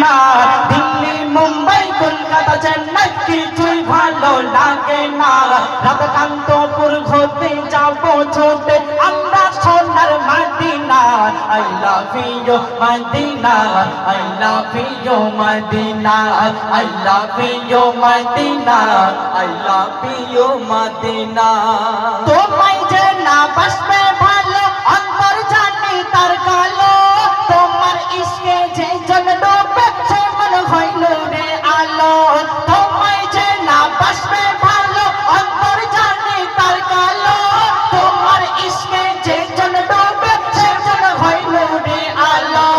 Medina Delhi Mumbai Kolkata Chennai কিছুই ভালো লাগে না রাধাকান্তপুর ঘুরতে যাবো ছোটে আমরা সোনার Medina I love you Medina I love you Medina I love you Medina I love you Medina তোমায় যে না বাসবে ভালো অন্তর জানি তার কালো তোমার ইশকে যে জন ডোবে সে মন হইল রে আলো তোমায় যে না বাসবে ভালো অন্তর জানি তার কালো তোমার ইশকে যে জন ডোবে সে মন হইল রে আলো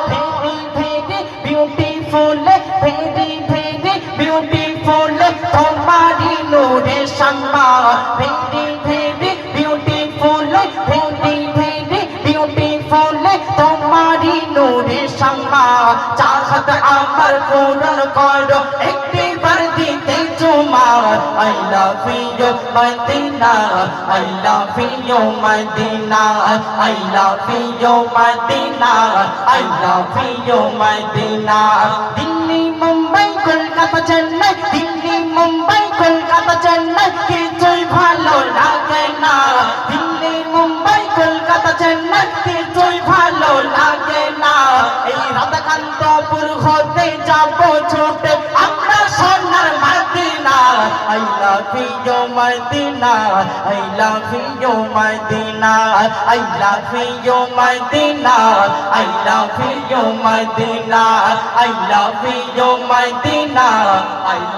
very very beautiful very very beautiful তোমারি নূরে শাম্মা very very beautiful very very beautiful তোমারি নূরে শাম্মা চাহত আমার পূরণ করো একটিবার দিতে চুমা I love you Medina I love you Medina I love you Medina I love you Medina Delhi Mumbai Kolkata Chennai Delhi Mumbai Kolkata Chennai কিছুই ভালো লাগে না দিল্লি মুম্বাই কলকাতা চেন্নাই কিছুই ভালো লাগে না এই রাধাকান্তপুর হতে যাবো ছোটে আমরা সোনার Medina I love you Medina I love you Medina I love you Medina I love you Medina I love you Medina I love